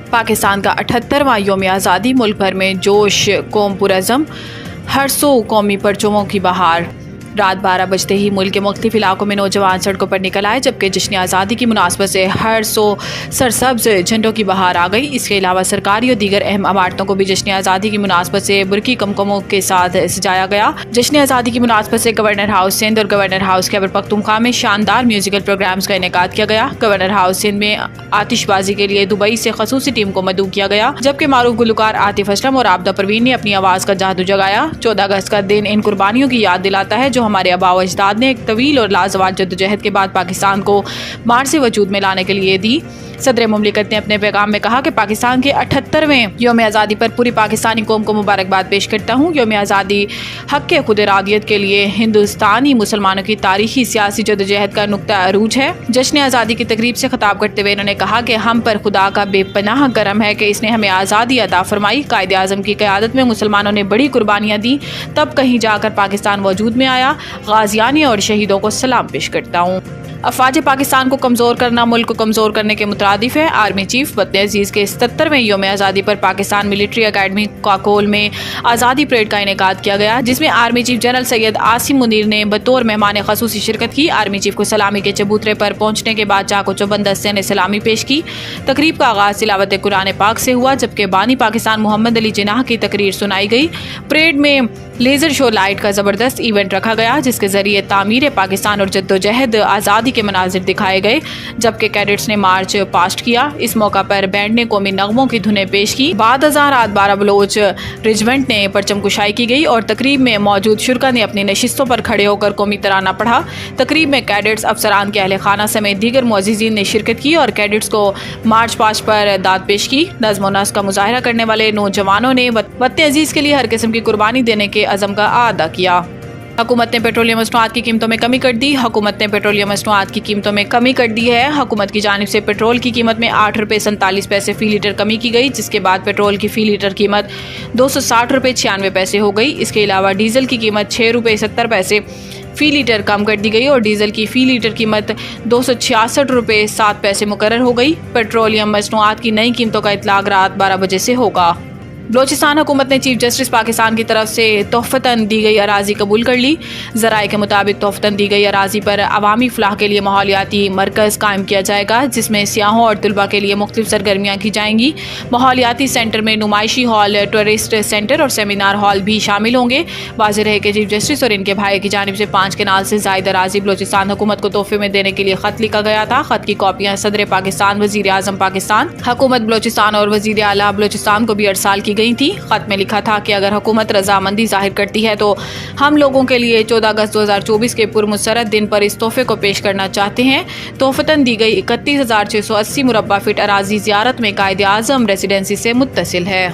پاکستان کا 78واں یوم آزادی، ملک بھر میں جوش، قوم پرعزم، ہر سو قومی پرچموں کی بہار۔ رات 12 بجتے ہی ملک کے مختلف علاقوں میں نوجوان سڑکوں پر نکل آئے، جبکہ جشن آزادی کی مناسبت سے ہر سو سرسبز جھنڈوں کی بہار آ گئی۔ اس کے علاوہ سرکاری اور دیگر اہم عمارتوں کو بھی جشن آزادی کی مناسبت سے برقی کمکموں کے ساتھ سجایا گیا۔ جشن آزادی کی مناسبت سے گورنر ہاؤس سندھ اور گورنر ہاؤس خیبر پختونخوا میں شاندار میوزیکل پروگرامز کا انعقاد کیا گیا۔ گورنر ہاؤس سندھ میں آتش بازی کے لیے دبئی سے خصوصی ٹیم کو مدعو کیا گیا، جبکہ معروف گلوکار عاطف اسلم اور عابدہ پروین نے اپنی آواز کا جادو جگایا۔ 14 اگست کا دن ان قربانیوں کی یاد دلاتا ہے جو ہمارے آباء و اجداد نے ایک طویل اور لازوال جدوجہد کے بعد پاکستان کو مار سے وجود میں لانے کے لیے دی۔ صدر مملکت نے اپنے پیغام میں کہا کہ پاکستان کے 78ویں یوم آزادی پر پوری پاکستانی قوم کو مبارکباد پیش کرتا ہوں۔ یوم آزادی حق خود ارادیت کے لیے ہندوستانی مسلمانوں کی تاریخی سیاسی جدوجہد کا نقطہ عروج ہے۔ جشن آزادی کی تقریب سے خطاب کرتے ہوئے انہوں نے کہا کہ ہم پر خدا کا بے پناہ کرم ہے کہ اس نے ہمیں آزادی عطا فرمائی۔ قائد اعظم کی قیادت میں مسلمانوں نے بڑی قربانیاں دیں، تب کہیں جا کر پاکستان وجود میں آیا۔ غازیان اور شہیدوں کو سلام پیش کرتا ہوں۔ افواج پاکستان کو کمزور کرنا ملک کو کمزور کرنے کے مترادف ہے۔ آرمی چیف وطن عزیز کے 77ویں یوم آزادی پر پاکستان ملٹری اکیڈمی کاکول میں آزادی پریڈ کا انعقاد کیا گیا، جس میں army chief general Syed Asim Munir نے بطور مہمان خصوصی شرکت کی۔ آرمی چیف کو سلامی کے چبوترے پر پہنچنے کے بعد چاق و چوبند دستے نے سلامی پیش کی۔ تقریب کا آغاز تلاوت قرآن پاک سے ہوا، جبکہ بانی پاکستان محمد علی جناح کی تقریر سنائی گئی۔ پریڈ میں لیزر شو لائٹ کا زبردست ایونٹ رکھا گیا، جس کے ذریعے تعمیر پاکستان اور جدوجہد آزادی کے مناظر دکھائے گئے، جبکہ کیڈٹس نے مارچ پاسٹ کیا۔ اس موقع پر بینڈ نے قومی نغموں کی دھنیں پیش کی۔ بعد ازاں رات 12 بلوچ ریجمنٹ نے پرچم کشائی کی گئی اور تقریب میں موجود شرکا نے اپنی نشستوں پر کھڑے ہو کر قومی ترانہ پڑھا۔ تقریب میں کیڈٹس، افسران کے اہل خانہ سمیت دیگر معززین نے شرکت کی اور کیڈٹس کو مارچ پاسٹ پر داد پیش کی۔ نظم و نسق کا مظاہرہ کرنے والے نوجوانوں نے وطن عزیز کے لیے ہر قسم کی قربانی دینے کے عزم کا اعادہ کیا۔ حکومت نے پیٹرولیم مصنوعات کی قیمتوں میں کمی کر دی۔ حکومت نے پیٹرولیم مصنوعات کی قیمتوں میں کمی کر دی ہے۔ حکومت کی جانب سے پیٹرول کی قیمت میں 8 روپے 47 پیسے فی لیٹر کمی کی گئی، جس کے بعد پیٹرول کی فی لیٹر قیمت 260 روپے 96 پیسے ہو گئی۔ اس کے علاوہ ڈیزل کی قیمت 6 روپے 70 پیسے فی لیٹر کم کر دی گئی اور ڈیزل کی فی لیٹر قیمت 266 روپے 7 پیسے مقرر ہو گئی۔ پیٹرولیم مصنوعات کی نئی قیمتوں کا اطلاق رات 12 بجے سے ہوگا۔ بلوچستان حکومت نے چیف جسٹس پاکستان کی طرف سے تحفتاً دی گئی اراضی قبول کر لی۔ ذرائع کے مطابق تحفتاً دی گئی اراضی پر عوامی فلاح کے لیے ماحولیاتی مرکز قائم کیا جائے گا، جس میں سیاحوں اور طلباء کے لیے مختلف سرگرمیاں کی جائیں گی۔ ماحولیاتی سینٹر میں نمائشی ہال، ٹورسٹ سینٹر اور سیمینار ہال بھی شامل ہوں گے۔ واضح رہے کہ چیف جسٹس اور ان کے بھائی کی جانب سے 5 کنال سے زائد اراضی بلوچستان حکومت کو تحفے میں دینے کے لیے خط لکھا گیا تھا۔ خط کی کاپیاں صدر پاکستان، وزیر اعظم پاکستان، حکومت بلوچستان اور وزیر اعلیٰ بلوچستان کو بھی ارسال کی گئی تھی۔ خط میں لکھا تھا کہ اگر حکومت رضامندی ظاہر کرتی ہے تو ہم لوگوں کے لیے 14 اگست 2024 کے پرمسرت دن پر اس تحفے کو پیش کرنا چاہتے ہیں۔ تحفتاً دی گئی 31,680 مربع فٹ اراضی زیارت میں قائد اعظم ریزیڈنسی سے متصل ہے۔